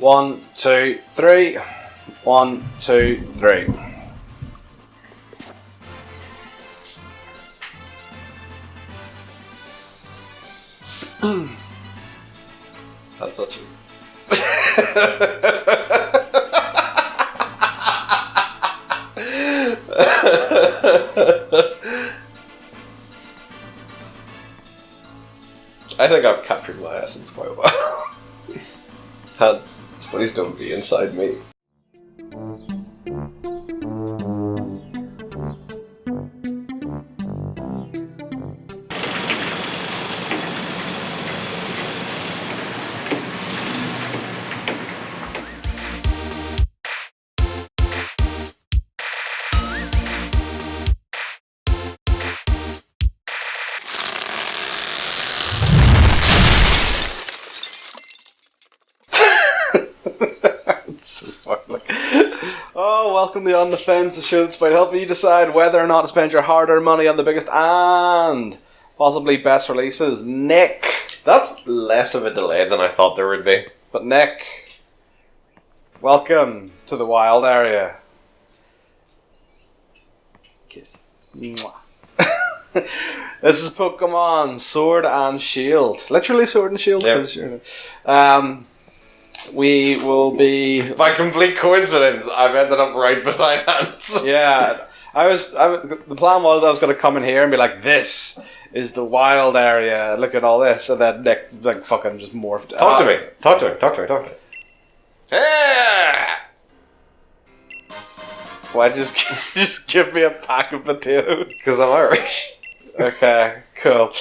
1, 2, 3. 1, 2, 3. That's such a... I think I've captured my essence quite well. Hands, please don't be inside me. So fucking oh, welcome to On the Fence, the show that's about helping you decide whether or not to spend your hard-earned money on the biggest and possibly best releases. Nick! That's less of a delay than I thought there would be. But Nick, welcome to the wild area. Kiss. Mwah. This is Pokemon Sword and Shield. Literally Sword and Shield. Yep. We will be... By complete coincidence, I've ended up right beside Hans. Yeah, the plan was I was going to come in here and be like, this is the wild area, look at all this, and then Nick like fucking just morphed. Talk to me. Yeah! Why just give me a pack of potatoes? Because I'm Irish. Okay, cool.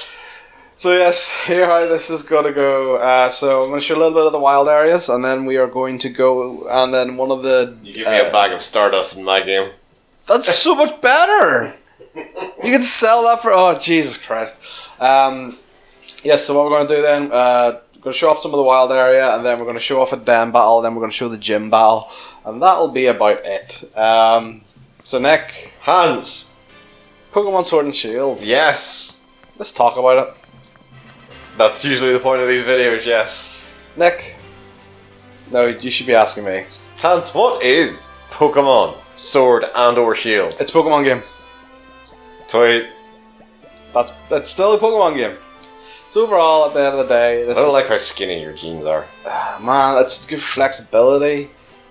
So yes, here how this is going to go. So I'm going to show a little bit of the wild areas, and then we are going to go, and then one of the... You give me a bag of Stardust in my game. That's so much better! You can sell that for... Oh, Jesus Christ. Yes, so what we're going to do then, going to show off some of the wild area, and then we're going to show off a den battle, then we're going to show the gym battle, and that'll be about it. So Nick, Hans. Pokemon Sword and Shield. Yes. Let's talk about it. That's usually the point of these videos, yes. Nick. No, you should be asking me. Hans, what is Pokemon Sword and or Shield? It's a Pokemon game. Sweet. It's still a Pokemon game. So overall, at the end of the day, I don't like how skinny your jeans are. Man, it's good flexibility.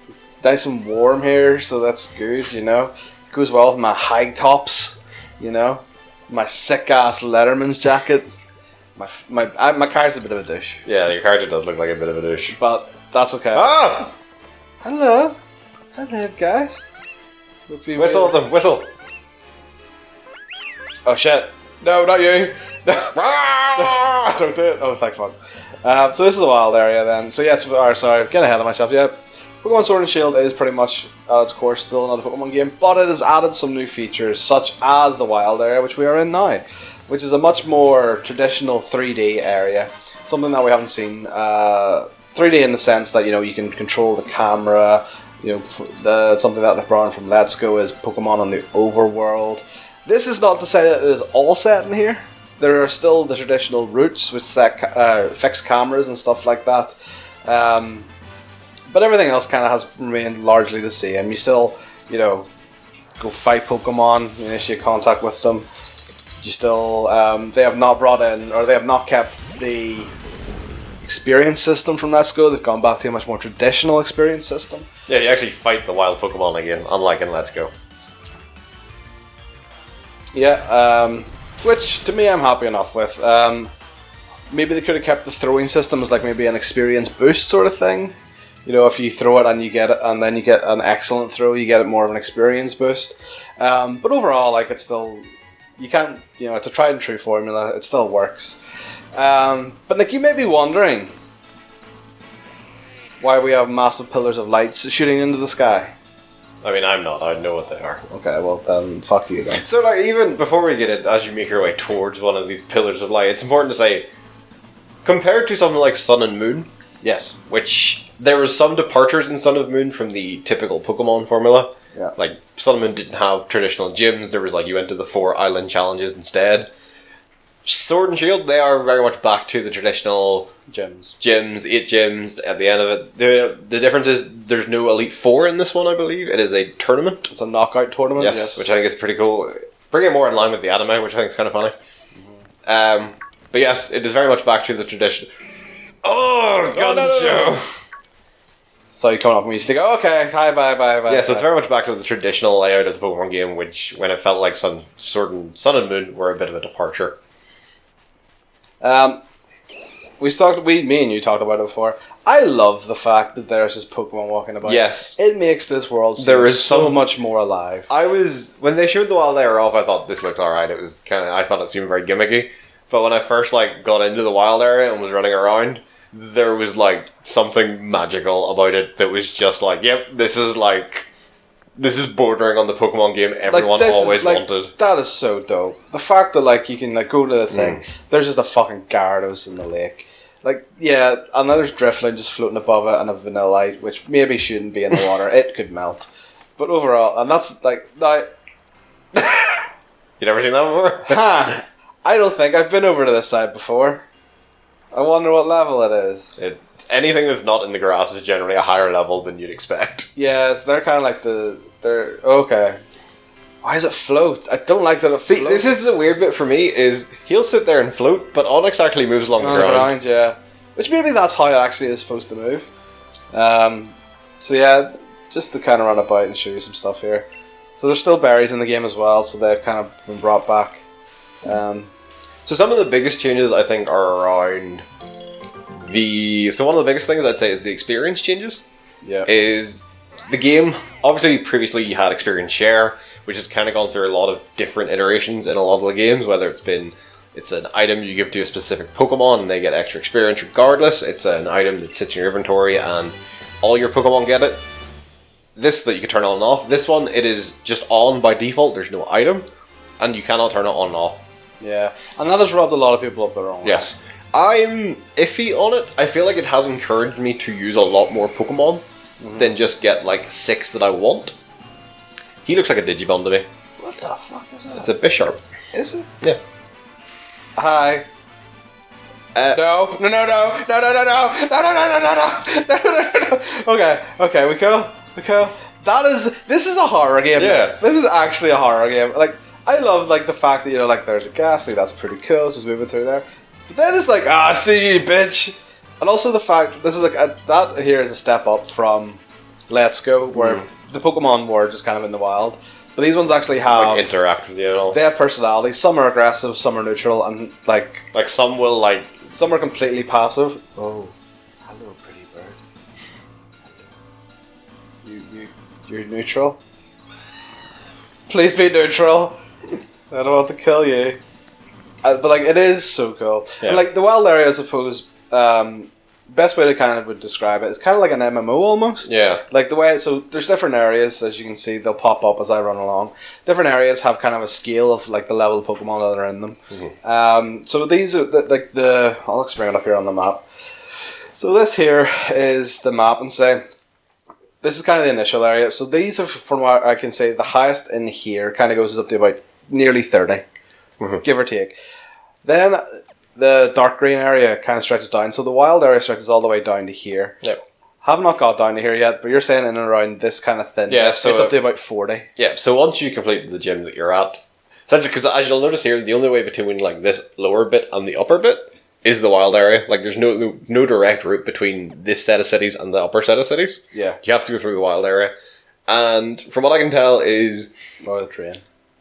It's nice and warm here, so that's good, you know. It goes well with my high tops, you know. My sick ass Letterman's jacket. My car's a bit of a douche. Yeah, your character does look like a bit of a douche. But that's okay. Ah! Hello, guys. Whistle at them, whistle. Oh shit! No, not you. No. Don't do it. Oh, thank fuck. So this is the wild area then. So yes, sorry, getting ahead of myself. Yeah, Pokemon Sword and Shield is pretty much at its core still another Pokemon game, but it has added some new features such as the wild area, which we are in now, which is a much more traditional 3D area, something that we haven't seen. 3D in the sense that, you know, you can control the camera. You know, something that they've brought in from Let's Go is Pokemon on the overworld. This is not to say that it is all set in here. There are still the traditional routes with fixed cameras and stuff like that. But everything else kind of has remained largely the same. You still, you know, go fight Pokemon, you initiate contact with them. You still, they have not brought in, or they have not kept the experience system from Let's Go. They've gone back to a much more traditional experience system. Yeah, you actually fight the wild Pokemon again, unlike in Let's Go. Yeah, which to me I'm happy enough with. Maybe they could have kept the throwing system as like maybe an experience boost sort of thing. You know, if you throw it and you get it, and then you get an excellent throw, you get it more of an experience boost. But overall, like, it's still, you can't, you know, it's a tried and true formula. It still works. But Nick, you may be wondering why we have massive pillars of lights shooting into the sky. I mean, I'm not. I know what they are. Okay, well then, fuck you then. So, like, even before we get it, as you make your way towards one of these pillars of light, it's important to say, compared to something like Sun and Moon, yes, which there was some departures in Sun and Moon from the typical Pokemon formula. Yeah. Like, Sun and Moon didn't have traditional gyms. There was, like, you went to the 4 island challenges instead. Sword and Shield, they are very much back to the traditional Gyms. 8 gyms at the end of it. The difference is there's no Elite Four in this one, I believe. It is a tournament. It's a knockout tournament. Yes, which I think is pretty cool. Bring it more in line with the anime, which I think is kind of funny. But yes, it is very much back to the tradition. Oh, gun show! So you come up and you just go, okay, hi, bye. Yeah, so it's very much back to the traditional layout of the Pokemon game, which when it felt like Sun and Moon were a bit of a departure. Me and you talked about it before. I love the fact that there's just Pokemon walking about. Yes. It makes this world seem so much more alive. When they showed the wild layer off, I thought this looked alright. I thought it seemed very gimmicky. But when I first got into the wild area and was running around, there was something magical about it that was just yep, this is bordering on the Pokemon game everyone always wanted. That is so dope. The fact that you can go to this thing, there's just a fucking Gyarados in the lake. Yeah, and then there's Drifloon just floating above it and a Vanillite, which maybe shouldn't be in the water. It could melt. But overall, and that's that. You never seen that before? Ha! I don't think I've been over to this side before. I wonder what level it is. Anything that's not in the grass is generally a higher level than you'd expect. Yes, they're kind of they're okay. Why does it float? I don't like that it floats. See, this is the weird bit for me, is he'll sit there and float, but Onyx actually moves along the ground. Yeah. Which maybe that's how it actually is supposed to move. So yeah, just to kind of run about and show you some stuff here. So there's still berries in the game as well, so they've kind of been brought back. So some of the biggest changes I think are around so one of the biggest things I'd say is the experience changes. Yeah. Is the game, obviously previously you had experience share, which has kind of gone through a lot of different iterations in a lot of the games, whether it's an item you give to a specific Pokemon and they get extra experience regardless. It's an item that sits in your inventory and all your Pokemon get it. This that you can turn on and off. This one, it is just on by default. There's no item and you cannot turn it on and off. Yeah, and that has rubbed a lot of people up the wrong way. Yes. I'm iffy on it. I feel like it has encouraged me to use a lot more Pokemon than just get 6 that I want. He looks like a Digimon to me. What the fuck is that? It's a Bisharp. Is it? Yeah. Hi. No. Okay, we go. This is a horror game. Yeah. This is actually a horror game. I love the fact that there's a ghastly, that's pretty cool, just moving through there. But then it's see you, bitch. And also the fact that this is that here is a step up from Let's Go, where the Pokemon were just kind of in the wild. But these ones actually have interact with you at all. They have personality. Some are aggressive, some are neutral, and some will some are completely passive. Oh, hello, pretty bird. Hello. You're neutral. Please be neutral. I don't want to kill you. But it is so cool. Yeah. And the wild area, I suppose, best way to kind of would describe it is kind of like an MMO almost. Yeah. The way, so there's different areas, as you can see, they'll pop up as I run along. Different areas have kind of a scale of the level of Pokemon that are in them. So these are I'll just bring it up here on the map. So this here is the map, and say this is kind of the initial area. So these are, from what I can say, the highest in here kind of goes up to about nearly 30, give or take. Then the dark green area kind of stretches down, so the wild area stretches all the way down to here. Yep. Have not got down to here yet, but you're saying in and around this kind of thin. Yeah, so it's up to about 40. Yeah, so once you complete the gym that you're at, essentially, because as you'll notice here, the only way between this lower bit and the upper bit is the wild area. There's no direct route between this set of cities and the upper set of cities. Yeah. You have to go through the wild area. And from what I can tell is... Or the train.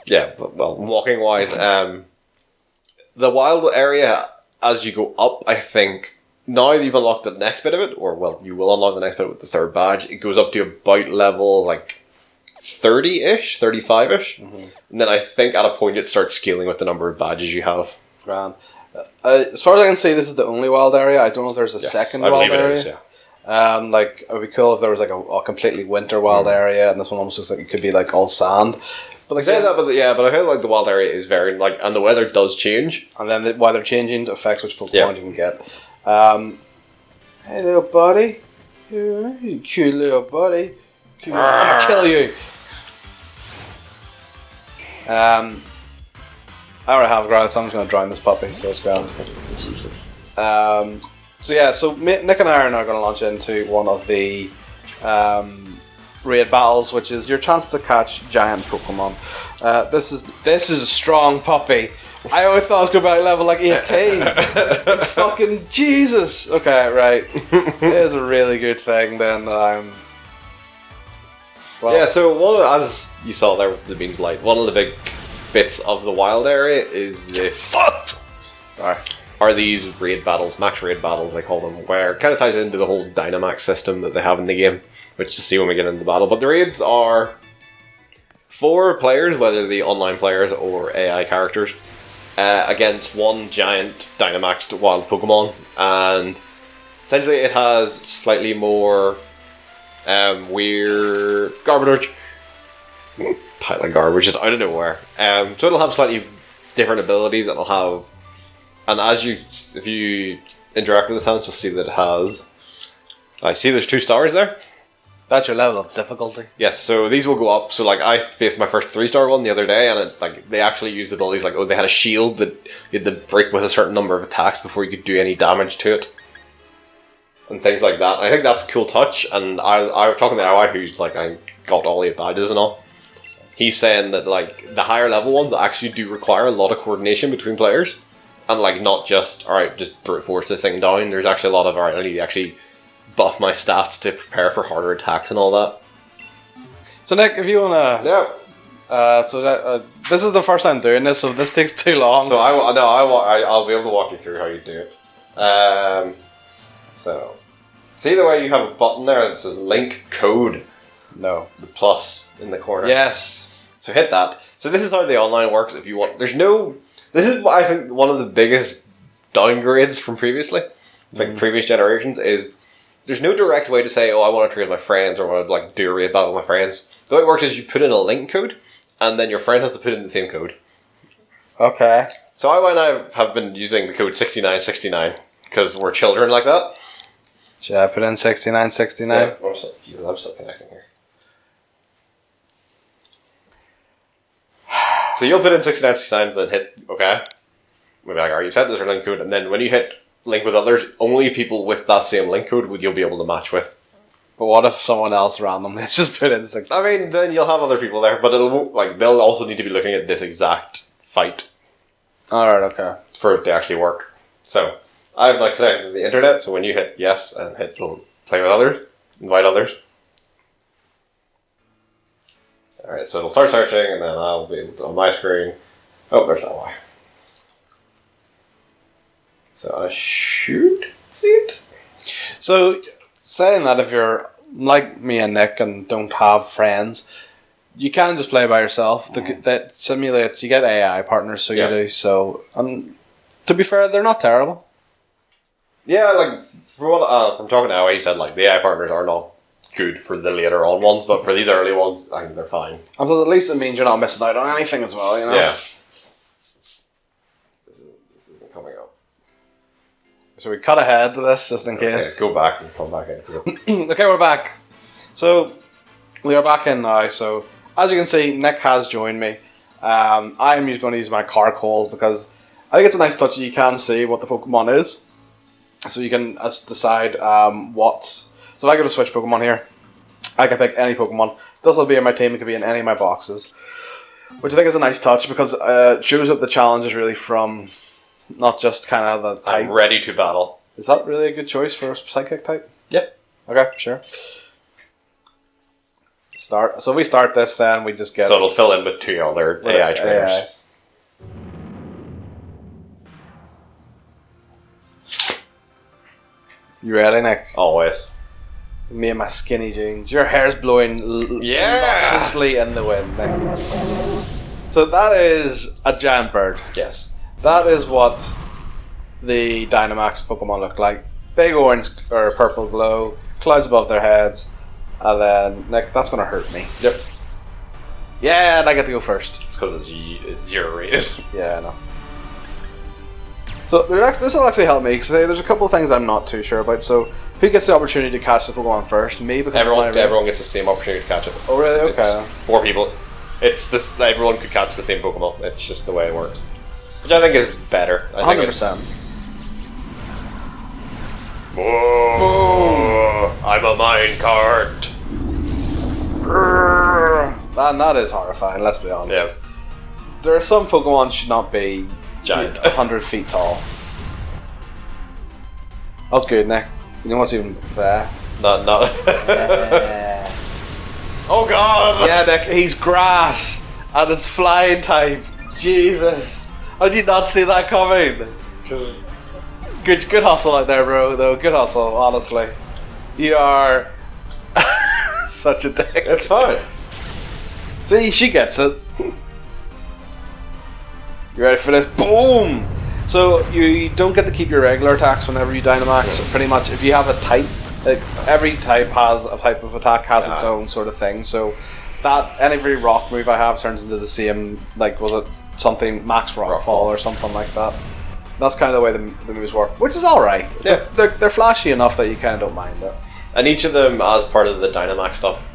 Yeah, well, walking wise, the wild area, as you go up, I think, now that you've unlocked the next bit of it, or well, you will unlock the next bit with the third badge, it goes up to about level 30-ish, 35-ish. And then I think at a point it starts scaling with the number of badges you have. Grand. As far as I can see, this is the only wild area. I don't know if there's a second wild area. I believe it is, yeah. It would be cool if there was a completely winter wild area, and this one almost looks like it could be all sand. But but I feel like the wild area is very and the weather does change, and then the weather changing affects which Pokemon you can get. Hey, little buddy, you cute little buddy. I'm gonna kill you. I already have a ground, so I'm just gonna drown this puppy. So it's ground. Jesus. So yeah, so Nick and I are now going to launch into one of the raid battles, which is your chance to catch giant Pokemon. This is a strong puppy. I always thought I was going to be level like 18. It's fucking Jesus. Okay, right. It is a really good thing then. Well, yeah, so as you saw there with the beams light, one of the big bits of the wild area is this. Sorry. Are these raid battles, max raid battles they call them, where it kind of ties into the whole Dynamax system that they have in the game, which you'll see when we get into the battle. But the raids are 4 players, whether the online players or AI characters, against one giant Dynamaxed wild Pokemon, and essentially it has slightly more weird garbage. Pile of garbage just out of nowhere. So it'll have slightly different abilities. It'll have, and if you interact with the sounds, you'll see that it has. I see there's 2 stars there. That's your level of difficulty. Yes, so these will go up. So like I faced my first 3-star one the other day, and they actually used abilities like, they had a shield that you had to break with a certain number of attacks before you could do any damage to it, and things like that. I think that's a cool touch. And I was talking to Ally, who's like, I got all the badges and all. He's saying that like the higher level ones actually do require a lot of coordination between players, and like not just alright, just brute force the thing down. There's actually a lot of alright, I need to actually buff my stats to prepare for harder attacks and all that. So Nick, if you wanna, this is the first time doing this, so this takes too long. So I'll be able to walk you through how you do it. So see the way you have a button there that says link code. No, the plus in the corner. Yes. So hit that. So this is how the online works. If you want, this is what I think one of the biggest downgrades from previously, like previous generations, is there's no direct way to say, oh, I want to trade with my friends, or I want to like do a raid battle with my friends. The way it works is you put in a link code, and then your friend has to put in the same code. Okay. So I and I have been using the code 6969 because we're children like that. Should I put in 6969? Yeah, I'm still connecting here. So you'll put in 6969 and hit OK. We'll be like, alright, you set this link code, and then when you hit link with others, only people with that same link code you'll be able to match with. But what if someone else randomly just put in 6? I mean, then you'll have other people there, but they'll also need to be looking at this exact fight. Alright, okay. For it to actually work. So I've now connected to the internet, so when you hit yes and hit play with others, invite others. Alright, so it'll start searching, and then I'll be able to, on my screen. Oh, there's that Y. So I should see it. So, saying that if you're like me and Nick and don't have friends, you can just play by yourself. That simulates, you get AI partners, so you do. So, to be fair, they're not terrible. Yeah, like from talking to Ally, he said like the AI partners are not good for the later on ones, but for these early ones, I think they're fine. And at least it means you're not missing out on anything as well, you know? Yeah. This isn't coming up. So we cut ahead to this just in case. Go back and come back in. Okay, we're back. So we are back in now. So as you can see, Nick has joined me. I am going to use my car call because I think it's a nice touch that you can see what the Pokemon is. So you can decide what. So if I go to switch Pokemon here, I can pick any Pokemon. This will be in my team. It could be in any of my boxes, which I think is a nice touch because it shows that the challenge is really from not just kind of the type. I'm ready to battle. Is that really a good choice for a Psychic type? Yep. Okay, sure. Start. So if we start this, then we just get. So it'll fill in with 2 other AI trainers. You ready, Nick? Always. Me and my skinny jeans. Your hair's blowing lusciously in the wind, Nick. So that is a giant bird. Yes. That is what the Dynamax Pokemon look like. Big orange or purple glow, clouds above their heads, and then Nick, that's gonna hurt me. Yep. Yeah, and I get to go first. It's because it's your race. Yeah, I know. So this will actually help me because there's a couple of things I'm not too sure about. So who gets the opportunity to catch the Pokemon first? Me, because everyone gets the same opportunity to catch it. Oh really? Okay. It's 4 people. It's this. Everyone could catch the same Pokemon. It's just the way it works, which I think is better. 100%. Whoa. I'm a minecart. That is horrifying, let's be honest. Yeah. There are some Pokemon should not be Giant. 100 feet tall. That was good, Nick. You know what's even there? No. Oh god! Yeah, Nick, he's grass and it's flying type. Jesus. How did you not see that coming? Because Good hustle out there, bro, though. Good hustle, honestly. You are such a dick. it's fine. See, she gets it. You ready for this? Boom! So you don't get to keep your regular attacks whenever you Dynamax. So pretty much, if you have a type, like every type has a type of attack has its own sort of thing. So that every rock move I have turns into the same. Like was it something max rockfall or something like that? That's kind of the way the moves work, which is all right. Yeah. They're flashy enough that you kind of don't mind it. And each of them, as part of the Dynamax stuff,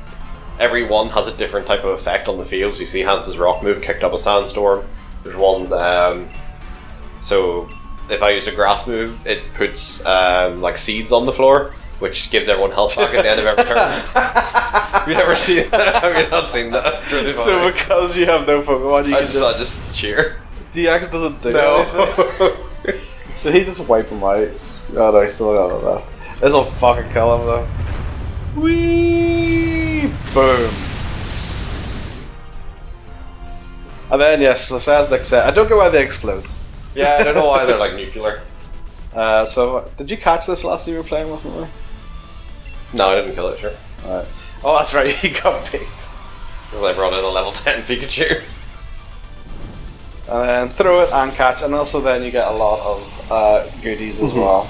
every one has a different type of effect on the field. So you see Hans's rock move kicked up a sandstorm. There's ones, so if I used a grass move, it puts like seeds on the floor, which gives everyone health back at the end of every turn. Have you ever seen that? Have you not seen that? It's really funny. So because you have no Pokemon, you I can just cheer. DX doesn't do anything. No. Did he just wipe him out? Oh no, he's still got it though. This'll fucking kill him though. Whee! Boom. And then yes, so as Nick said, I don't get why they explode. Yeah, I don't know why they're like nuclear. So did you catch this last year you were playing with me? No, I didn't kill it, sure. Alright. Oh that's right, he got beat. Because I brought in a level 10 Pikachu. And then throw it and catch, and also then you get a lot of goodies as well.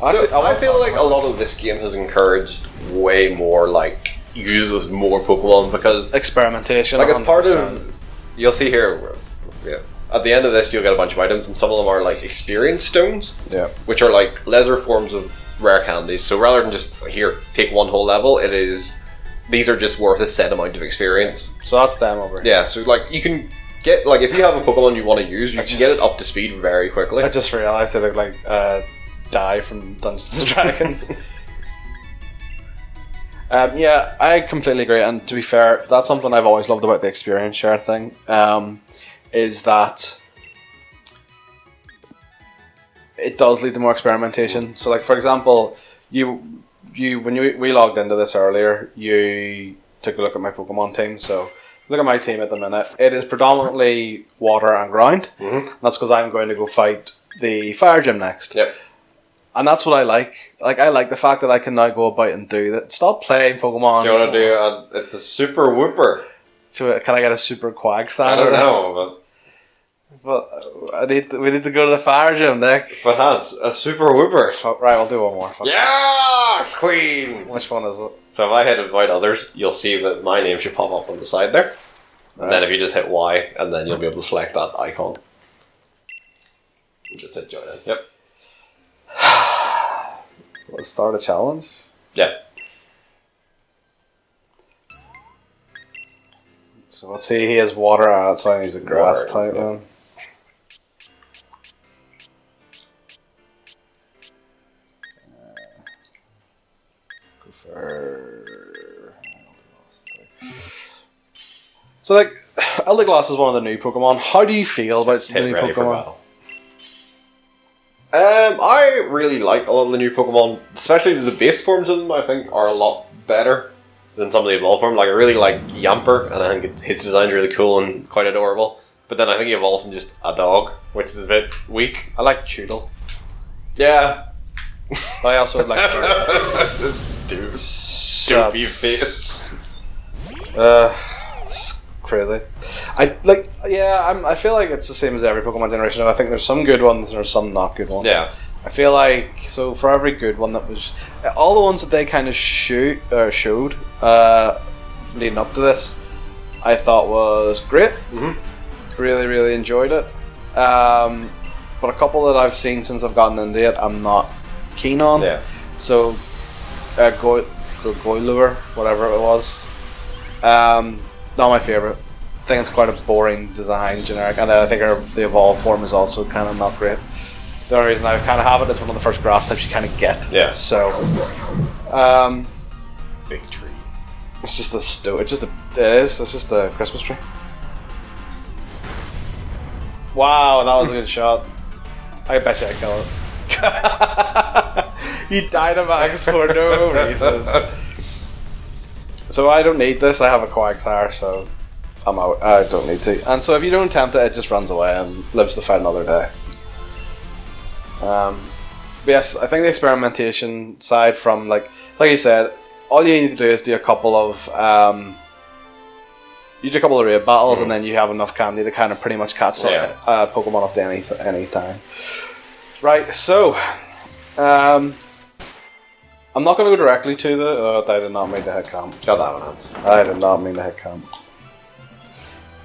Actually, So I feel like a lot of this game has encouraged way more like use of more Pokemon because experimentation. like as part 100%. of you'll see here at the end of this you'll get a bunch of items and some of them are like experience stones, which are like lesser forms of rare candies. So rather than just here take one whole level, these are just worth a set amount of experience. So that's them over here. Yeah, so like you can get like if you have a Pokemon you want to use, you can get it up to speed very quickly. I just realised they look like Die from Dungeons and Dragons. Yeah, I completely agree. And to be fair, that's something I've always loved about the experience share thing. Is that it does lead to more experimentation. So, like for example, when we logged into this earlier, you took a look at my Pokemon team. So look at my team at the minute. It is predominantly water and ground. Mm-hmm. That's because I'm going to go fight the fire gym next. Yep. And that's what I like. Like I like the fact that I can now go about and do that. Stop playing Pokemon. Do you want to do it's a super whooper? So can I get a super Quagsire? I don't know, but we need to go to the fire gym, Nick. but that's a super whooper. Right, I'll do one more. Yes, Queen! Which one is it? So if I hit invite others, you'll see that my name should pop up on the side there. And then if you just hit Y, and then you'll be able to select that icon. And just hit join in. Yep. Let's start a challenge. Yeah. So let's see, he has water, that's why he's a grass Water, type yeah. then. Go for... So like, Elderglass is one of the new Pokemon. How do you feel about the Hit new ready for Pokemon? battle. I really like a lot of the new Pokemon, especially the base forms of them. I think are a lot better than some of the evolved forms. Like I really like Yamper, and I think his design's really cool and quite adorable. But then I think he evolves in just a dog, which is a bit weak. I like Choodle. Yeah. But I also would like Doopy face. It's crazy. I feel like it's the same as every Pokemon generation. I think there's some good ones and there's some not good ones. Yeah. I feel like so for every good one that was all the ones that they kind of showed leading up to this, I thought was great. Mm-hmm. Really enjoyed it. But a couple that I've seen since I've gotten into it, I'm not keen on. Yeah. So, Goilure, whatever it was, not my favorite. I think it's quite a boring design, generic, and then I think the evolved form is also kind of not great. The only reason I kind of have it is one of the first grass types you kind of get. Yeah. So, Big tree. it's just a It's just a Christmas tree. Wow, that was a good shot. I bet you I kill it. You Dynamax for no reason. So I don't need this. I have a Quagsire, so I'm out. I don't need to. And so if you don't tempt it, it just runs away and lives to fight another day. But yes, I think the experimentation side from like you said, all you need to do is do a couple of raid battles, and then you have enough candy to kind of pretty much catch Pokemon up to any time. Right, so I'm not going to go directly to the. I did not mean to hit camp. Got that one, Hans. I did not mean to hit camp.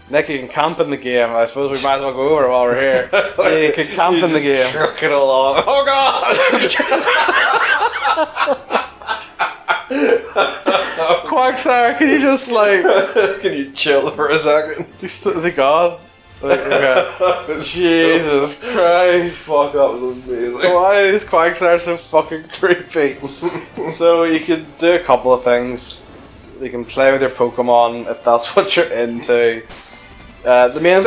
Nick, you can camp in the game. I suppose we might as well go over it while we're here. You can camp in the game. Truck it along. Oh God! Quagsire, can you just like? Can you chill for a second? Is he gone? Okay. Jesus Christ! Fuck, that was amazing. Why is Quagsire so fucking creepy? So you can do a couple of things. You can play with your Pokemon if that's what you're into. The main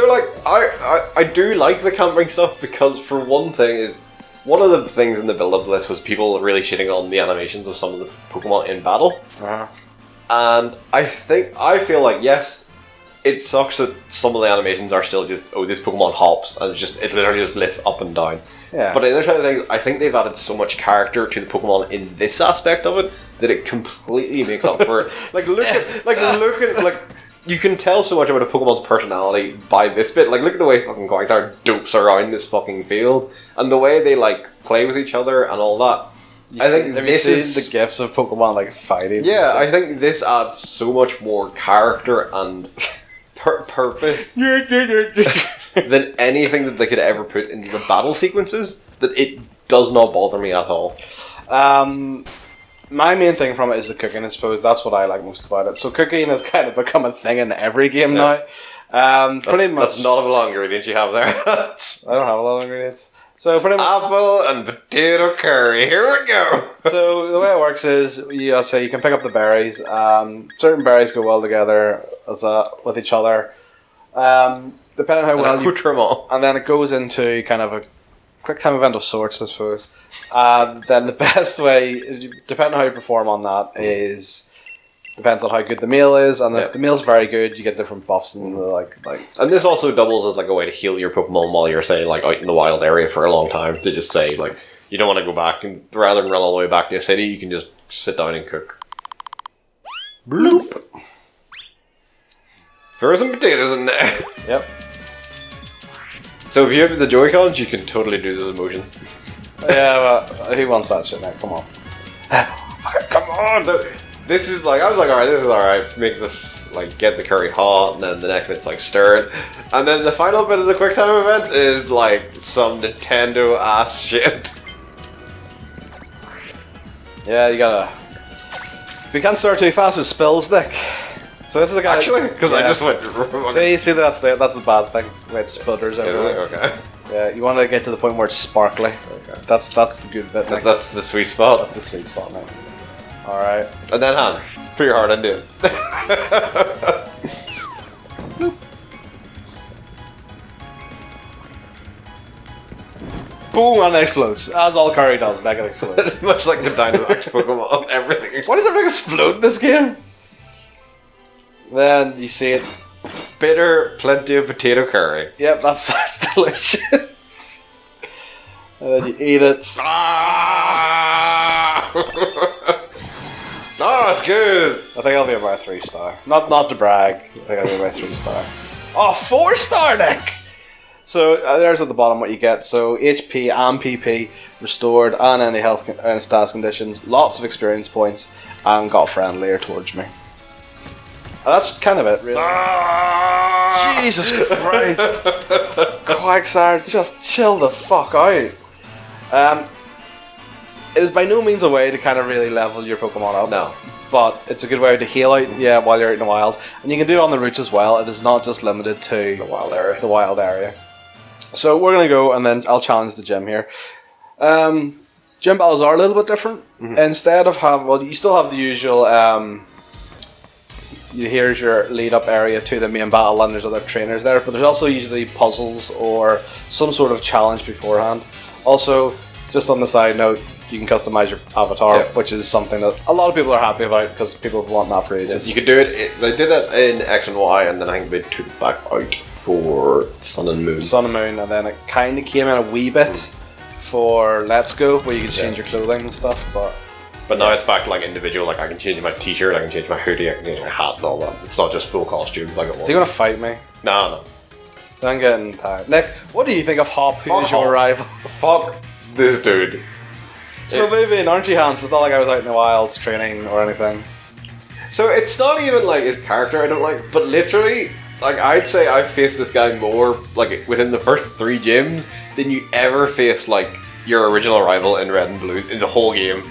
I do like the camping stuff because for one thing is one of the things in the build up to this was people really shitting on the animations of some of the Pokemon in battle. And I feel like yes, it sucks that some of the animations are still just this Pokemon hops and it literally just lifts up and down. Yeah. But the other side of things, I think they've added so much character to the Pokemon in this aspect of it that it completely makes up for it. Look at you can tell so much about a Pokemon's personality by this bit. Like, look at the way fucking Quagsire dopes around this fucking field, and the way they like play with each other and all that. I think this is the gifs of Pokemon like fighting. Yeah, I think this adds so much more character and purpose than anything that they could ever put into the battle sequences. That it does not bother me at all. My main thing from it is the cooking. I suppose that's what I like most about it. So cooking has kind of become a thing in every game now. Pretty much. That's not a lot of ingredients you have there. I don't have a lot of ingredients. So pretty much apple and potato curry. Here we go. So the way it works is you can pick up the berries. Certain berries go well together with each other. Depending on how well you trim all. And then it goes into kind of a quick time event of sorts, I suppose. Then the best way, depending on how you perform on that, depends on how good the meal is, and if the meal's very good, you get different buffs and like. And this also doubles as like a way to heal your Pokemon while you're say like out in the wild area for a long time. To just say like you don't want to go back, and rather than run all the way back to a city, you can just sit down and cook. Bloop. Throw some potatoes in there. Yep. So if you have the Joy-Cons, you can totally do this motion. Yeah, but who wants that shit now? Come on. Come on! So, this is like, I was like, alright, this is alright. Make the, like, get the curry hot, and then the next bit's like, stir it. And then the final bit of the quick time event is like some Nintendo ass shit. Yeah, you gotta. If you can't stir too fast, it spills, Nick. So this is the guy. Actually, because I just went. See, that's the bad thing. Where it sputters everywhere. Okay. Yeah, you want to get to the point where it's sparkly. Okay. That's the good bit. Nick. That's the sweet spot. That's the sweet spot, Nick. All right. And then Hans, put your heart into it. Boom, and it explodes. As all curry does, that can explode. Much like the Dynamax Pokemon, everything explodes. Why does everything explode in this game? Then you see it. Bitter, plenty of potato curry. Yep, that sounds delicious. And then you eat it. Ah! Oh, it's good. I think I'll be about a 3-star. Not to brag. I think I'll be about a 3-star. Oh, 4-star, Nick! So there's at the bottom what you get. So HP and PP restored, and any health and status conditions. Lots of experience points, and got friendlier towards me. And that's kind of it, really. Ah! Jesus Christ! Quagsire, just chill the fuck out. It is by no means a way to kind of really level your Pokemon up. No. But it's a good way to heal out, while you're out in the wild. And you can do it on the routes as well. It is not just limited to the wild area. So we're gonna go, and then I'll challenge the gym here. Gym battles are a little bit different. Instead of you still have the usual. Here's your lead up area to the main battle, and there's other trainers there. But there's also usually puzzles or some sort of challenge beforehand. Also, just on the side note, you can customize your avatar, which is something that a lot of people are happy about because people have wanted that for ages. You could do it. They did it in X and Y, and then I think they took it back out for Sun and Moon. Sun and Moon, and then it kind of came in a wee bit for Let's Go, where you can change your clothing and stuff. But now it's back to like individual. Like I can change my T-shirt, I can change my hoodie, I can change my hat and all that. It's not just full costumes like it was. Is he gonna fight me? No. So I'm getting tired. Nick, what do you think of Hop? Who's your rival? Fuck this dude. So maybe in aren't you Hans? It's not like I was out in the wilds training or anything. So it's not even like his character I don't like, but literally, like I'd say I've faced this guy more like within the first 3 gyms than you ever face like your original rival in Red and Blue in the whole game.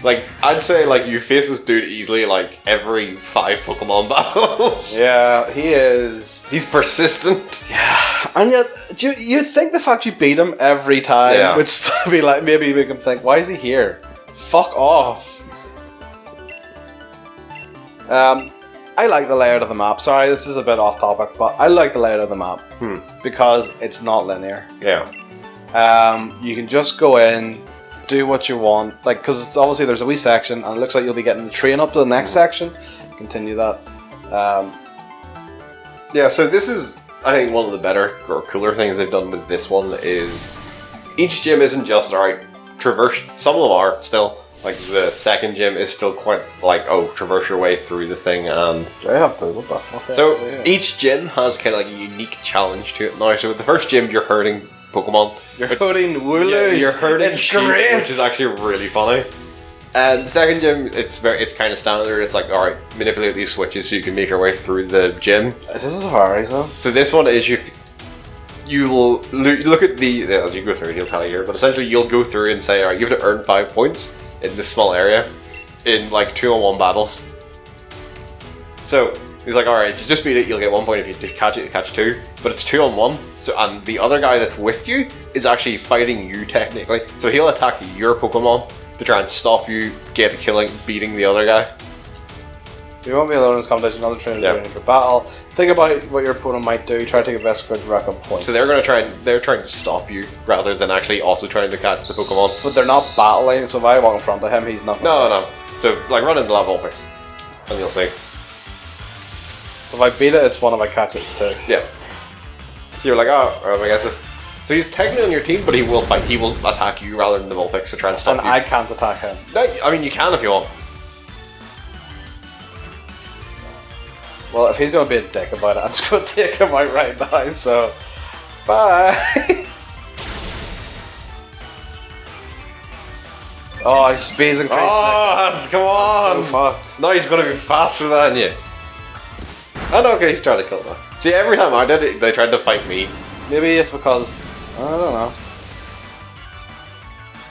Like I'd say like you face this dude easily like every 5 Pokemon battles. Yeah, he is. He's persistent. Yeah, and yet you think the fact you beat him every time would still be like maybe make him think, why is he here? Fuck off. I like the layout of the map. Sorry, this is a bit off topic, but I like the layout of the map because it's not linear. Yeah. You can just go in, do what you want, like because it's obviously there's a wee section, and it looks like you'll be getting the train up to the next section. Continue that. Yeah, so this is, I think, one of the better or cooler things they've done with this one is each gym isn't just, alright, traverse, some of them are still, like the second gym is still quite like, traverse your way through the thing and... Do I have to? What the fuck? So each gym has kind of like a unique challenge to it now. So with the first gym, you're herding Pokemon. You're herding Wooloos. Yeah, you're herding it's sheep, great. which is actually really funny. And the second gym, it's kind of standard. It's like, alright, manipulate these switches so you can make your way through the gym. This is hard, so. So this one is you will look at as you go through, you'll tell you here, but essentially you'll go through and say, alright, you have to earn 5 points in this small area in like 2-on-1 battles. So he's like, alright, you just beat it, you'll get 1 point. If you catch it, you catch 2. But it's 2-on-1. So and the other guy that's with you is actually fighting you technically. So he'll attack your Pokemon to try and stop you beating the other guy. You won't be alone in this competition. Other trainers are ready for battle. Think about what your opponent might do. Try to take a best score to rack up points. So they're trying to stop you rather than actually also trying to catch the Pokemon. But they're not battling. So if I walk in front of him, he's not. No. So like run into level first, and you'll see. So if I beat it, it's 1. If I catch it, it's 2. Yeah. So you're like, I guess this. So he's technically on your team, but he will fight. He will attack you rather than the Vulpix to try and stop you. And I can't attack him. No, I mean you can if you want. Well, if he's going to be a dick about it, I'm just going to take him out right now. So, bye. Oh, he's spacing face. Oh, come on! So fucked. No, he's going to be faster than you. Oh, okay, he's trying to kill him. See, every time I did it, they tried to fight me. Maybe it's because I don't know.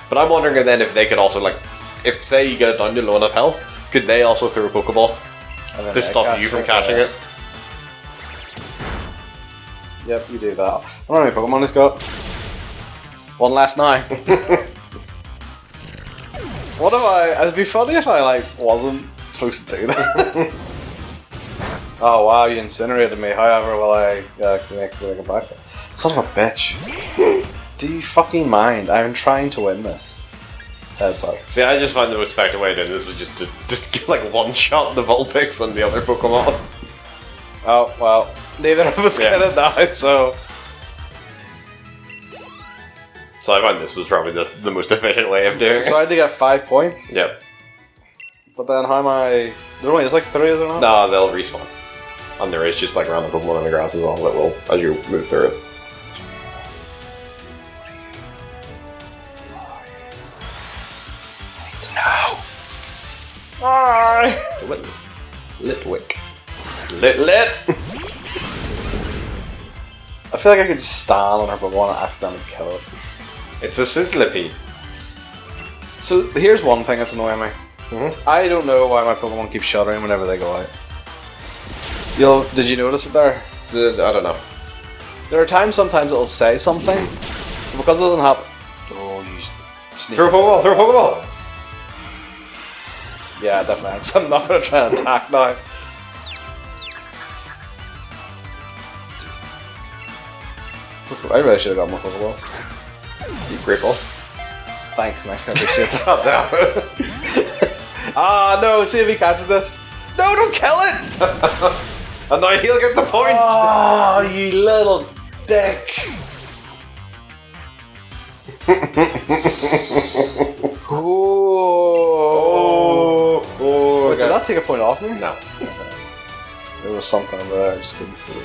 But I'm wondering then if they could also like, if say you get it down to low enough health, could they also throw a Pokeball to stop you from catching it? Yep, you do that. I wonder how many Pokemon he's got. 1 last night. What if it'd be funny if I like wasn't supposed to do that. Oh wow, you incinerated me. However, will I connect with a back? Son of a bitch. Do you fucking mind? I'm trying to win this. Headbutt. See, I just find the most effective way of doing this was just to get like one shot the Vulpix and the other Pokemon. Oh well, neither of us get it now, so. So I find this was probably the most efficient way of doing it. So I had to get 5 points. Yep. But then how am I? There's like 3, is there not? No, they'll respawn. And there is just like random Pokemon in the grass as well that will as you move through it. No. Alright. Do it. Litwick. Lit. I feel like I could just stand on her Pokemon and accidentally kill it. It's a Sizzlipede. So here's one thing that's annoying me. I don't know why my Pokemon keep shuddering whenever they go out. Did you notice it there? I don't know. There are times sometimes it'll say something, but because it doesn't happen. Oh, you sneak. Throw a Pokeball, throw a Pokeball! Yeah, definitely. So I'm not gonna try and attack now. I really should have got more Pokeballs. You great ball. Thanks, Nick. I appreciate that. God damn it. Ah, no, see if he catches this. No, don't kill it! And now he'll get the point! Oh, you little dick. Oh, oh, did that take a point off me? No. There was something in there, I just couldn't see.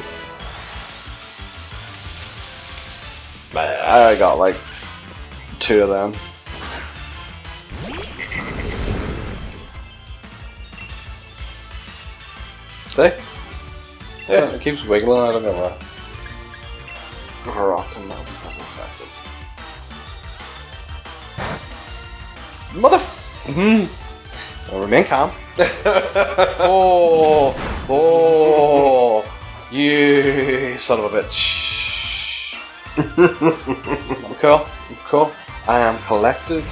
I got like 2 of them. See? Yeah, it keeps wiggling, I don't know why. Rocked him, effective. Mother. Remain calm. Oh, you son of a bitch. I'm cool. I'm cool. I am collected.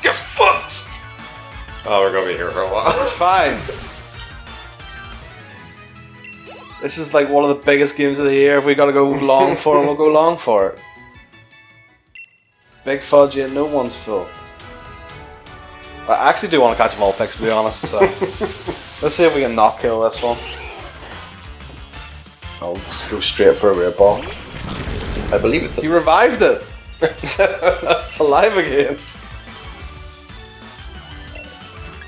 Get fucked! Oh, we're gonna be here for a while. It's fine. This is like one of the biggest games of the year. If we gotta go long for it, we'll go long for it. Big fudge and no one's full. I actually do want to catch Vulpix, to be honest, so let's see if we can not kill this one. I'll just go straight for a Great Ball. I believe it's You revived it! It's alive again.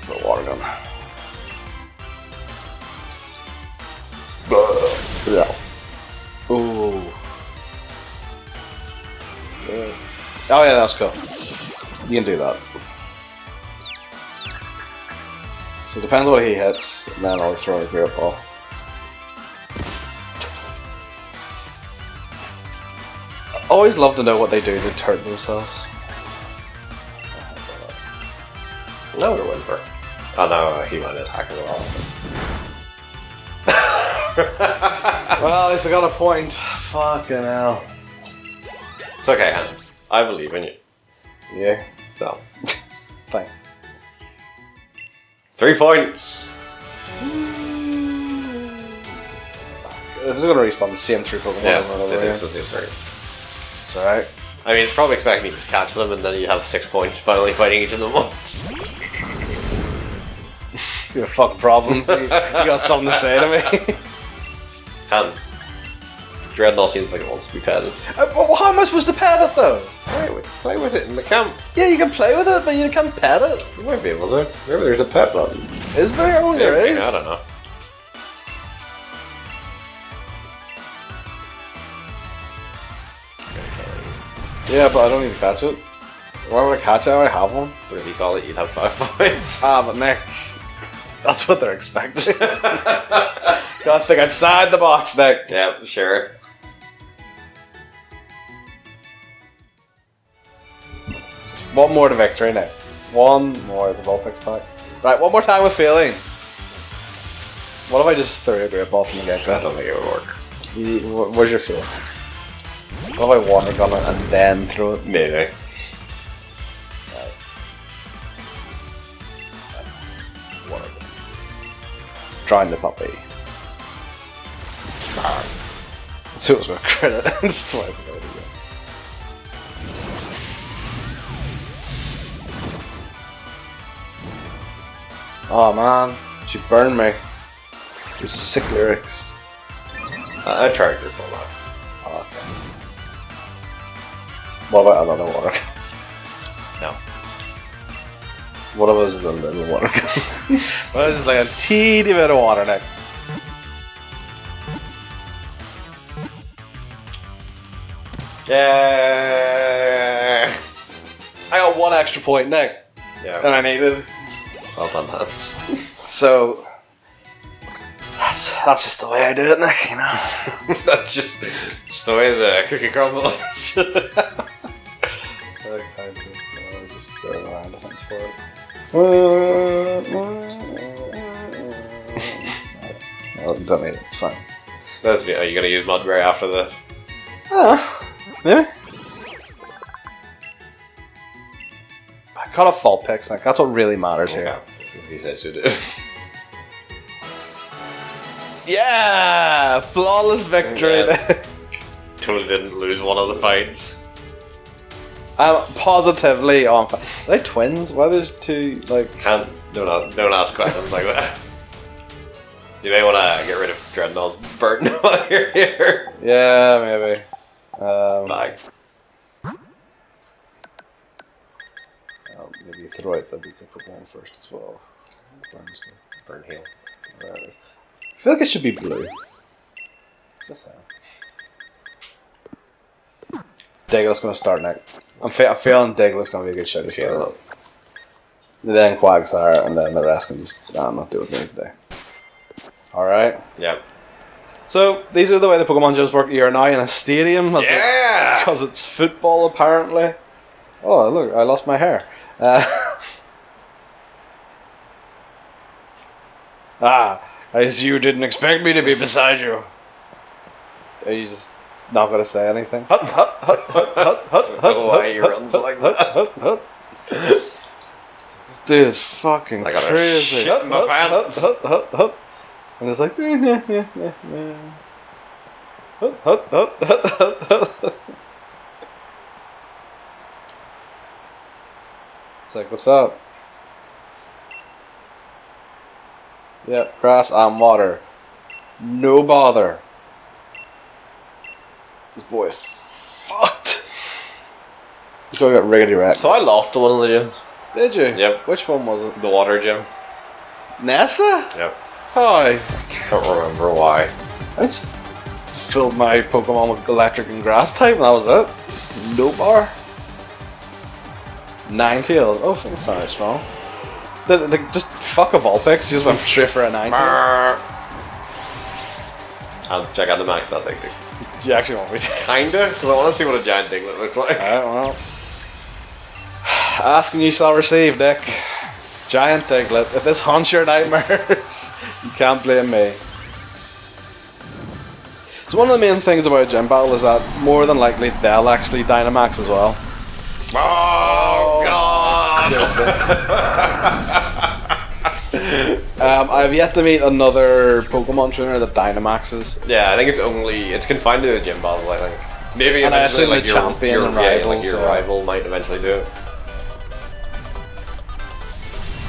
For a water gun. Yeah. Ooh. Yeah. Oh yeah, that's cool. You can do that. So it depends what he hits, and then I'll throw a Great Ball. I always love to know what they do to hurt themselves. No, we're winning for. Oh no, he went attack as well. Well, at least I got a point. Fucking hell. It's okay, Hans. I believe in you. Yeah. So, Thanks. 3 points. This is gonna respawn the same 3 Pokemon Yeah, over and over it again. is the same thing. It's alright. I mean, it's probably expecting you to catch them and then you have 6 points by only fighting each of them once. You have fucking problems. You got something to say to me. Hans. Dreadnought seems like it wants to be petted. Well, how am I supposed to pet it though? Play with it in the camp. Yeah, you can play with it, but you can't pet it. You might be able to. Maybe there's a pet button. Is there? Oh, there is. I don't know. Yeah, but I don't need to catch it. Why would I catch it? I already have one. But if you call it, you'd have 5 points. Ah, but Nick, that's what they're expecting. Gotta think outside the box, Nick. Yeah, sure. One more to victory, Nick. One more of the Vulpix pack. Right, one more time with feeling. What if I just threw a Great Ball from the get-go? I don't think it would work. Where's your feeling? What if I water gun it and then throw it? Maybe. Right. Water gun. Drown the puppy. So it was going to credit and just wipe it out again. Oh man, she burned me. Your sick lyrics. I tried your phone out. Oh, okay. What about another water gun? No. What if it was the little water gun? What if it was like a teeny bit of water, Nick? Yeah. I got 1 extra point, Nick. Yeah. And I needed. Well done, Hans. So that's just the way I do it, Nick, you know. That's just the way the cookie crumbles. Just go around the fence for it. Oh, don't need it, it's fine. Are you gonna use Mudberry after this? Maybe. I got a fault pick, like that's what really matters here. He says so do. Yeah, flawless victory. Yeah. Totally didn't lose one of the fights. I'm positively on. Are they twins? Why there's two like? Don't ask questions like that. You may want to get rid of Dreadnaught's burden while you're here. Yeah, maybe. Bag. Maybe throw out the beacon Pokemon first as well. Burn heal. There it is. I feel like it should be blue. Just saying. Digltt's gonna start next. I'm feeling Digltt's gonna be a good show to start with. Then Quagsire, and then the rest can just not do with me today. Alright. Yep. So, these are the way the Pokemon gyms work. You're now in a stadium. Yeah! Because it's football, apparently. Oh, look, I lost my hair. As you didn't expect me to be beside you. Are you just not going to say anything? Hut, hut, hut, hut, hut, hut, hut, why he runs like that. This dude is fucking I got crazy. shit in my pants. And it's like, hut, hut, hut, hut, hut, hut. It's like, what's up? Yep, grass and water. No bother. This boy is fucked. Let's go get riggedy wrecked. So I lost to one of the gyms. Did you? Yep. Which one was it? The water gym. Nessa? Yep. Hi. Can't remember why. I just filled my Pokemon with electric and grass type and that was it. No bar. Ninetales. Oh, that's not strong. Just fuck a Vulpix. You just went straight for a Ninetales. I'll check out the max that thing. Do you actually want me to? Kinda, because I want to see what a giant Diglett looks like. Alright, well. Ask and you shall receive, Dick. Giant Diglett. If this haunts your nightmares, you can't blame me. So one of the main things about a gym battle is that more than likely they'll actually Dynamax as well. Oh, God! I've yet to meet another Pokemon trainer that Dynamaxes. Yeah, I think it's confined to the gym battles, I think. Maybe And I eventually, assume like the your champion and rivals, your yeah. rival might eventually do it.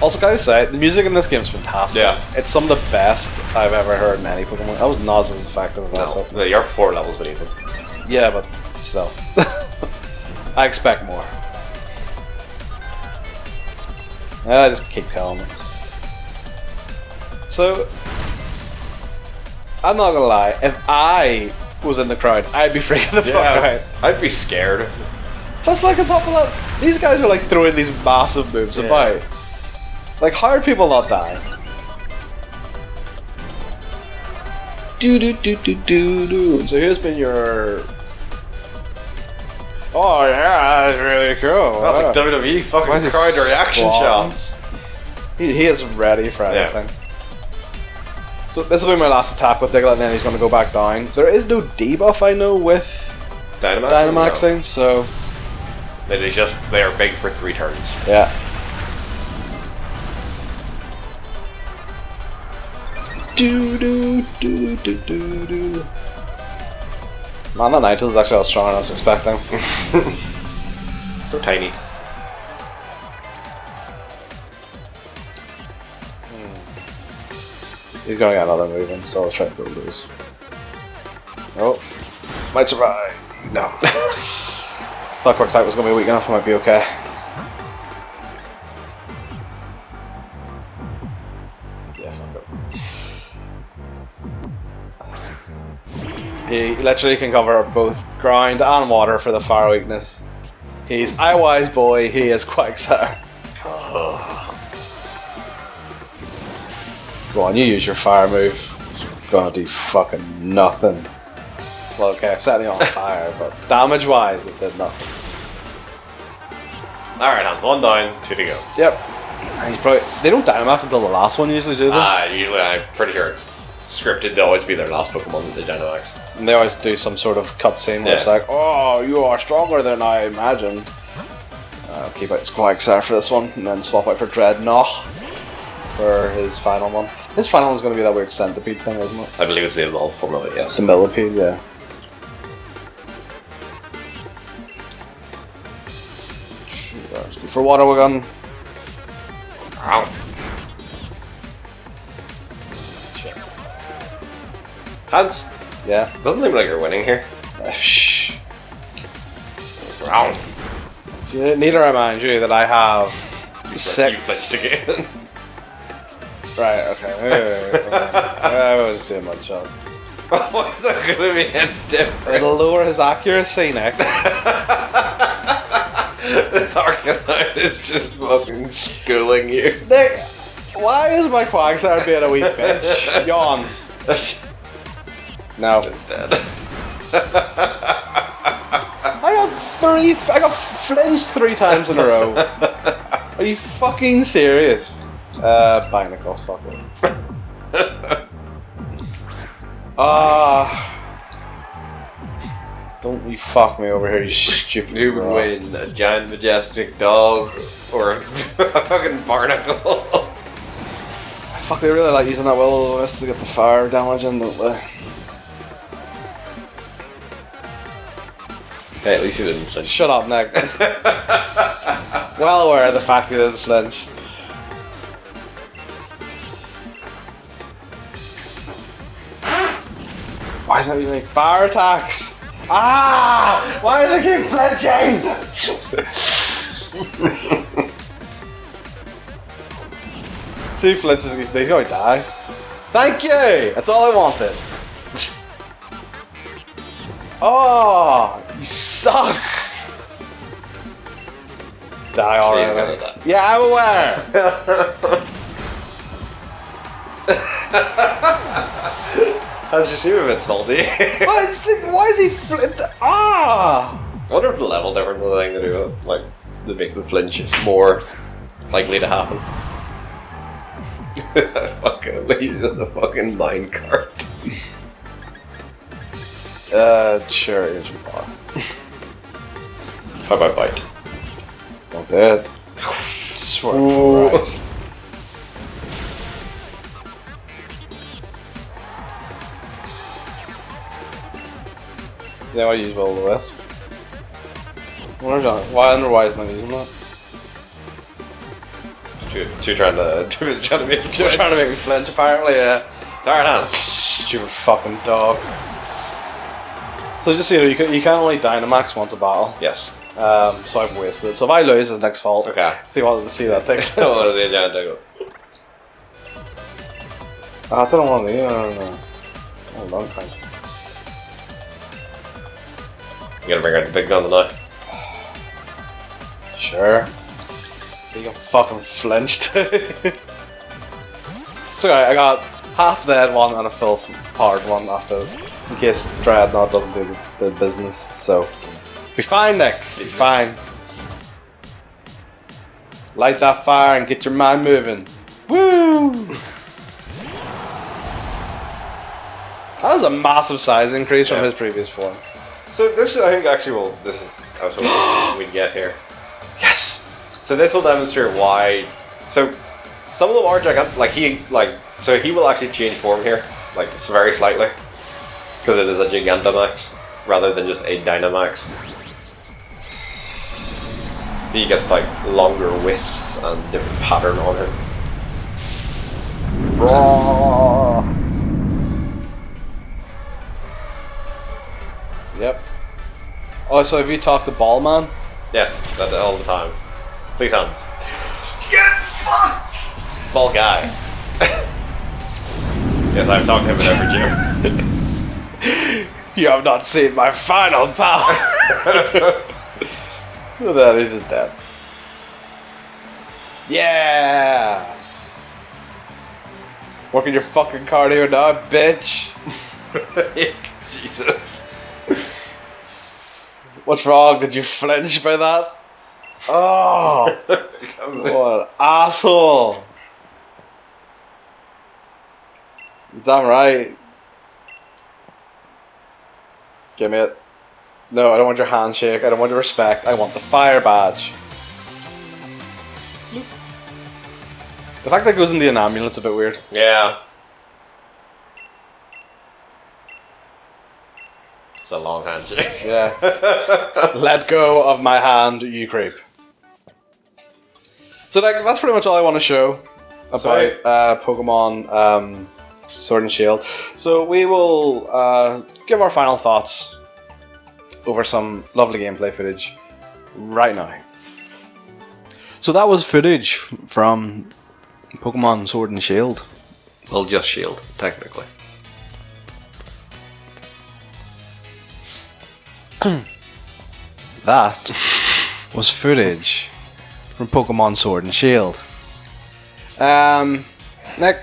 Also, gotta say, the music in this game is fantastic. Yeah. It's some of the best I've ever heard in any Pokemon. That was not as effective as No, you're 4 levels beneath him. Yeah, but still. I expect more. I just keep killing it. So, I'm not gonna lie, if I was in the crowd, I'd be freaking the fuck out. I'd be scared. Plus, like, on top of that, these guys are like throwing these massive moves about. Like, how are people not dying? Do. So here's been your. Oh yeah, that's really cool. That's like WWE fucking crowd reaction shots. He is ready for anything. So this will be my last attack with Diglett, and then he's going to go back down. There is no debuff I know with Dynamaxing, so they are big for 3 turns. yeah. Do. Man, that Ninetales is actually stronger than I was expecting. So tiny. He's going to get another move in, so I'll try to go lose. Oh, might survive. No. Clockwork type was going to be weak enough, I might be okay. Yeah, fuck it. He literally can cover both ground and water for the fire weakness. He's Iwise boy, he is Quagsire. Go on, you use your fire move. It's gonna do fucking nothing. Well, okay, set me on fire, but damage-wise, it did nothing. Alright, Hans, 1 down, 2 to go. Yep. And he's probably, they don't Dynamax until the last one usually, do they? Usually I'm pretty sure it's scripted to always be their last Pokemon that they Dynamax. And they always do some sort of cutscene where it's like, oh, you are stronger than I imagined. I'll keep out QUAGSIRE for this one, and then swap out for Dreadnought for his final one. His final one's going to be that weird centipede thing, isn't it? I believe it's the evolved form of it, yes. The millipede, yeah. For water we're going. Ow. Shit. Hands? Yeah. Doesn't seem like you're winning here. Shh. Ow. Need to remind you that I have You 6. flinched again. Right, okay. That was too much. Why is that going to be any different? It'll lower his accuracy, Nick. This Arcanine is just fucking schooling you. Nick, why is my QUAGSIRE being a wee bitch? Yawn. No. It's dead. I got flinched 3 times in a row. Are you fucking serious? Binacle, fuck it. Don't you fuck me over here, you stupid. Who would win, a giant majestic dog or a fucking barnacle? Fuck, they really like using that will-o-wisp to get the fire damage in, don't they? Hey, at least he didn't flinch. Shut up, Nick. Well aware of the fact he didn't flinch. Why is that using fire attacks? Ah! Why do they keep flinching? See if flinches these days, he's gonna die. Thank you! That's all I wanted. Oh, you suck! Die already. Yeah, I'm aware. How'd you seem a bit salty? Why is he Ah! I wonder if the level difference has anything to do with it, like, to make the flinch more likely to happen. Fucking lead to the fucking minecart. Sure, here's your bar. How about bite? Don't do it. Swear to Christ. Yeah, I use will-o-wisp. Why isn't I using that? Two trying to make You're trying to make me flinch, apparently, yeah. Darn on. Stupid fucking dog. So just so you know, you can only Dynamax once a battle. Yes. So I've wasted it. So if I lose, it's next fault. Okay. So you wanted to see that thing. What are the agenda? I don't want to. No. Hold on, fine. You gotta bring out the big guns now. Sure. You got fucking flinched. It's okay, I got half dead one and a full powered one after, in case Dreadnought doesn't do the business. So, be fine, Nick. Be fine. Light that fire and get your mind moving. Woo! That was a massive size increase from his previous form. So this, I think, actually will. This is. I was hoping we'd get here. Yes. So this will demonstrate why. So some of them are gigantic. So he will actually change form here, like very slightly, because it is a Gigantamax rather than just a Dynamax. So he gets like longer wisps and different pattern on him. Yep. Oh, so have you talked to Ballman? Yes, that all the time. Please hands. Get fucked! Ball guy. Yes, I've talked to him in every gym. You have not seen my final power! That is just dead. Yeah! Working your fucking cardio now, bitch! Jesus. What's wrong? Did you flinch by that? Oh! What an asshole! Damn right. Give me it. No, I don't want your handshake. I don't want your respect. I want the fire badge. The fact that it goes in the amulet's a bit weird. Yeah. It's a long handshake. Yeah. Let go of my hand, you creep. So like, that's pretty much all I want to show about Pokemon Sword and Shield. So we will give our final thoughts over some lovely gameplay footage right now. So that was footage from Pokemon Sword and Shield. Well, just Shield, technically. That was footage from Pokemon Sword and Shield. Nick,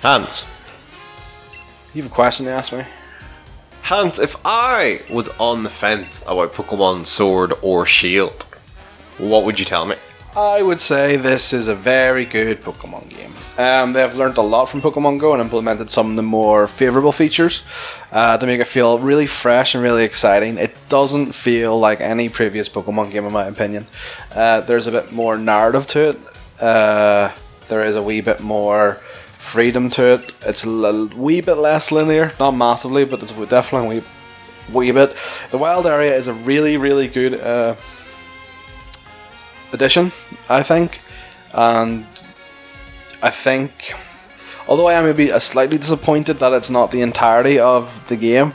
Hans. you have a question to ask me? Hans, if I was on the fence about Pokemon Sword or Shield, what would you tell me? I would say this is a very good Pokemon game. They have learned a lot from Pokemon Go and implemented some of the more favourable features to make it feel really fresh and really exciting. It doesn't feel like any previous Pokemon game in my opinion. There's a bit more narrative to it. There is a wee bit more freedom to it. It's a wee bit less linear, not massively, but it's definitely a wee bit. The wild area is a really, really good addition, I think, and I think, although I am maybe slightly disappointed that it's not the entirety of the game,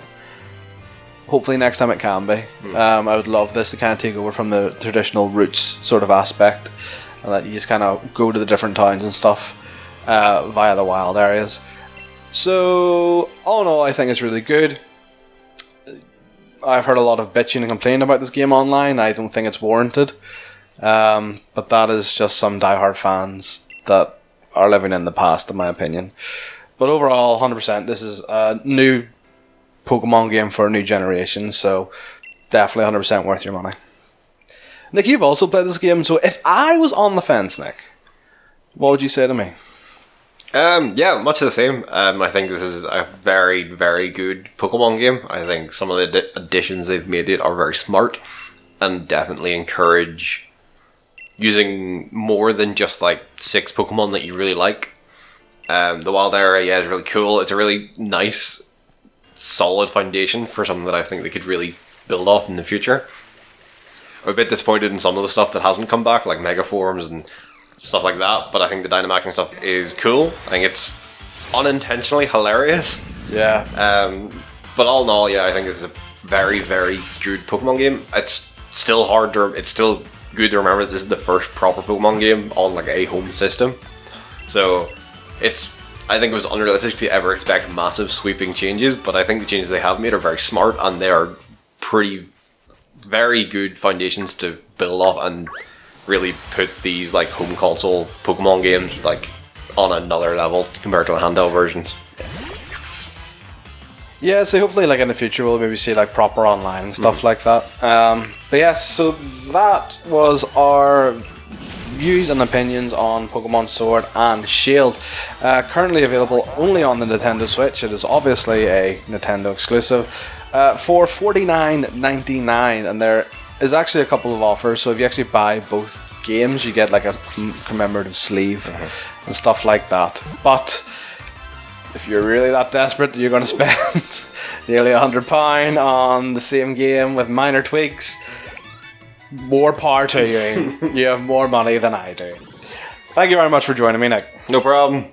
hopefully next time it can be. I would love this to kind of take over from the traditional roots sort of aspect, and that you just kind of go to the different towns and stuff via the wild areas. So all in all, I think it's really good. I've heard a lot of bitching and complaining about this game online. I don't think it's warranted. But that is just some diehard fans that are living in the past, in my opinion. But overall, 100%, this is a new Pokemon game for a new generation, so definitely 100% worth your money. Nick, you've also played this game, so if I was on the fence, Nick, what would you say to me? Yeah, much the same. I think this is a very, very good Pokemon game. I think some of the additions they've made to it are very smart and definitely encourage using more than just like 6 Pokemon that you really like. The wild area, yeah, is really cool. It's a really nice, solid foundation for something that I think they could really build off in the future. I'm a bit disappointed in some of the stuff that hasn't come back, like Megaforms and stuff like that, but I think the Dynamaxing stuff is cool. I think it's unintentionally hilarious. Yeah. But all in all, yeah, I think it's a very, very good Pokemon game. It's still good to remember that this is the first proper Pokemon game on like a home system. So I think it was unrealistic to ever expect massive sweeping changes, but I think the changes they have made are very smart and they are very good foundations to build off and really put these like home console Pokemon games like on another level compared to the handheld versions. Yeah, so hopefully like in the future we'll maybe see like proper online and stuff like that. But yes, so that was our views and opinions on Pokemon Sword and Shield. Currently available only on the Nintendo Switch. It is obviously a Nintendo exclusive for $49.99, and there is actually a couple of offers. So if you actually buy both games, you get like a commemorative sleeve and stuff like that. But if you're really that desperate, you're going to spend nearly £100 on the same game with minor tweaks. More power to you. You have more money than I do. Thank you very much for joining me, Nick. No problem.